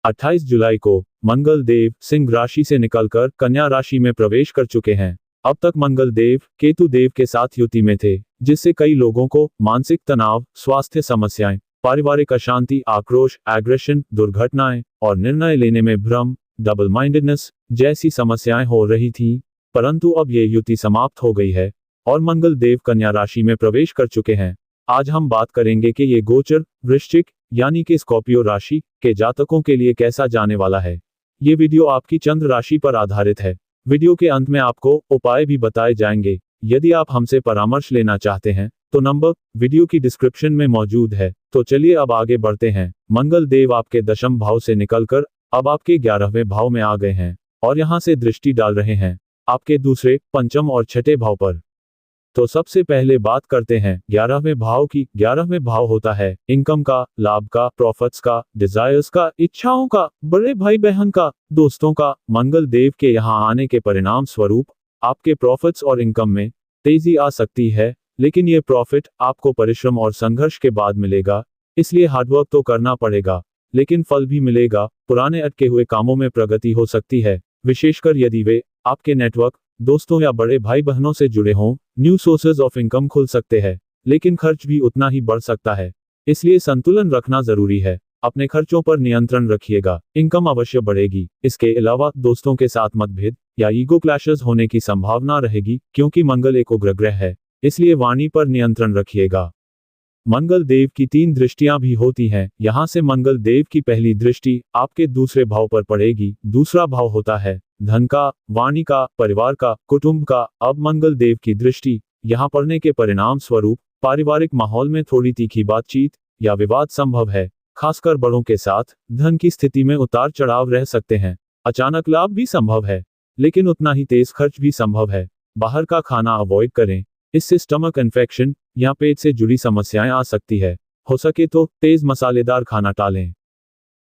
28 जुलाई को मंगल देव सिंह राशि से निकलकर कन्या राशि में प्रवेश कर चुके हैं। अब तक मंगल देव केतु देव के साथ युति में थे, जिससे कई लोगों को मानसिक तनाव, स्वास्थ्य समस्याएं, पारिवारिक अशांति, आक्रोश, एग्रेशन, दुर्घटनाएं और निर्णय लेने में भ्रम, डबल माइंडेडनेस जैसी समस्याएं हो रही थीं। परंतु अब ये युति समाप्त हो गई है और मंगल देव कन्या राशि में प्रवेश कर चुके हैं। आज हम बात करेंगे कि ये गोचर वृश्चिक यानी कि स्कॉर्पियो राशि के जातकों के लिए कैसा जाने वाला है। ये वीडियो आपकी चंद्र राशि पर आधारित है। वीडियो के अंत में आपको उपाय भी बताए जाएंगे। यदि आप हमसे परामर्श लेना चाहते हैं तो नंबर वीडियो की डिस्क्रिप्शन में मौजूद है। तो चलिए अब आगे बढ़ते हैं। मंगल देव आपके दशम भाव से निकलकर अब आपके 11वें भाव में आ गए हैं और यहां से दृष्टि डाल रहे हैं आपके दूसरे, पंचम और छठे भाव पर। तो सबसे पहले बात करते हैं 11वें भाव की। 11वें भाव होता है इनकम का, लाभ का, प्रॉफिट्स का, डिजायर्स का, इच्छाओं का, बड़े भाई बहन का, दोस्तों का। मंगल देव के यहाँ आने के परिणाम स्वरूप आपके प्रॉफिट्स और इनकम में तेजी आ सकती है, लेकिन ये प्रॉफिट आपको परिश्रम और संघर्ष के बाद मिलेगा। इसलिए हार्डवर्क तो करना पड़ेगा, लेकिन फल भी मिलेगा। पुराने अटके हुए कामों में प्रगति हो सकती है, विशेषकर यदि वे आपके नेटवर्क, दोस्तों या बड़े भाई बहनों से जुड़े हों। न्यू सोर्सेज ऑफ इनकम खुल सकते हैं, लेकिन खर्च भी उतना ही बढ़ सकता है, इसलिए संतुलन रखना जरूरी है। अपने खर्चों पर नियंत्रण रखिएगा। इनकम अवश्य बढ़ेगी। इसके अलावा दोस्तों के साथ मतभेद या ईगो क्लैशेस होने की संभावना रहेगी, क्योंकि मंगल एक उग्र ग्रह है, इसलिए वाणी पर नियंत्रण रखिएगा। मंगल देव की 3 दृष्टियां भी होती हैं। यहां से मंगल देव की पहली दृष्टि आपके दूसरे भाव पर पड़ेगी। दूसरा भाव होता है धन का, वाणी का, परिवार का, कुटुंब का। अब मंगल देव की दृष्टि यहां पड़ने के परिणाम स्वरूप पारिवारिक माहौल में थोड़ी तीखी बातचीत या विवाद संभव है, खासकर बड़ों के साथ। धन की स्थिति में उतार चढ़ाव रह सकते हैं। अचानक लाभ भी संभव है, लेकिन उतना ही तेज खर्च भी संभव है। बाहर का खाना अवॉइड करें, इससे स्टमक इन्फेक्शन या पेट से जुड़ी समस्याएं आ सकती है। हो सके तो तेज मसालेदार खाना टालें।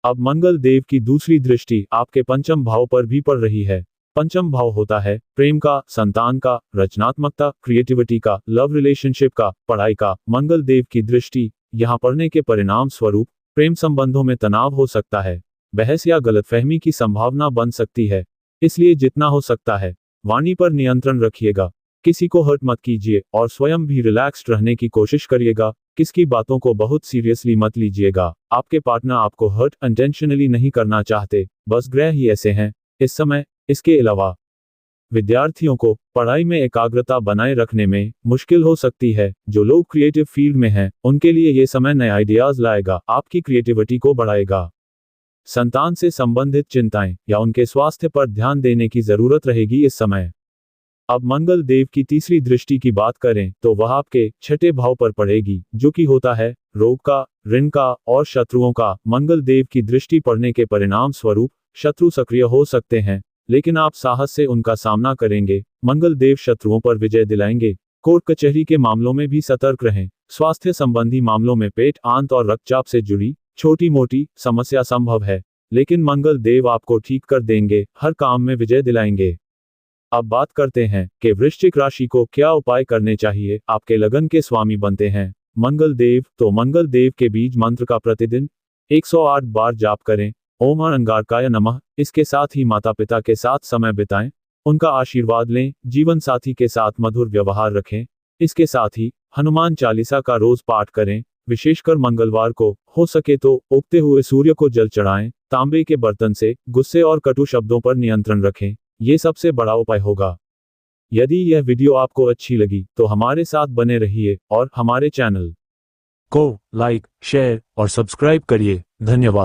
अब मंगल देव की दूसरी दृष्टि आपके पंचम भाव पर भी पड़ रही है। पंचम भाव होता है प्रेम का, संतान का, रचनात्मकता, क्रिएटिविटी का, लव रिलेशनशिप का, पढ़ाई का। मंगल देव की दृष्टि यहां पड़ने के परिणाम स्वरूप प्रेम संबंधों में तनाव हो सकता है, बहस या गलतफहमी की संभावना बन सकती है। इसलिए जितना हो सकता है वाणी पर नियंत्रण रखिएगा। किसी को हर्ट मत कीजिए और स्वयं भी रिलैक्स्ड रहने की कोशिश करिएगा। किसकी बातों को बहुत सीरियसली मत लीजिएगा। आपके पार्टनर आपको हर्ट इंटेंशनली नहीं करना चाहते, बस ग्रह ही ऐसे हैं इस समय। इसके अलावा विद्यार्थियों को पढ़ाई में एकाग्रता बनाए रखने में मुश्किल हो सकती है। जो लोग क्रिएटिव फील्ड में हैं, उनके लिए ये समय नए आइडियाज लाएगा, आपकी क्रिएटिविटी को बढ़ाएगा। संतान से संबंधित चिंताएं या उनके स्वास्थ्य पर ध्यान देने की जरूरत रहेगी इस समय। अब मंगल देव की तीसरी दृष्टि की बात करें तो वह आपके छठे भाव पर पड़ेगी, जो कि होता है रोग का, ऋण का और शत्रुओं का। मंगल देव की दृष्टि पड़ने के परिणाम स्वरूप शत्रु सक्रिय हो सकते हैं, लेकिन आप साहस से उनका सामना करेंगे। मंगल देव शत्रुओं पर विजय दिलाएंगे। कोर्ट कचहरी के मामलों में भी सतर्क रहें। स्वास्थ्य संबंधी मामलों में पेट, आंत और रक्तचाप से जुड़ी छोटी मोटी समस्या संभव है, लेकिन मंगल देव आपको ठीक कर देंगे, हर काम में विजय दिलाएंगे। अब बात करते हैं कि वृश्चिक राशि को क्या उपाय करने चाहिए। आपके लगन के स्वामी बनते हैं मंगल देव, तो मंगल देव के बीज मंत्र का प्रतिदिन 108 बार जाप करें। ओम अंगारकाय नमः। इसके साथ ही माता पिता के साथ समय बिताएं, उनका आशीर्वाद लें। जीवन साथी के साथ मधुर व्यवहार रखें। इसके साथ ही हनुमान चालीसा का रोज पाठ करें। विशेषकर मंगलवार को हो सके तो उगते हुए सूर्य को जल चढ़ाएं। तांबे के बर्तन से गुस्से और कटु शब्दों पर नियंत्रण रखें, ये सबसे बड़ा उपाय होगा। यदि यह वीडियो आपको अच्छी लगी तो हमारे साथ बने रहिए और हमारे चैनल को लाइक, शेयर और सब्सक्राइब करिए। धन्यवाद।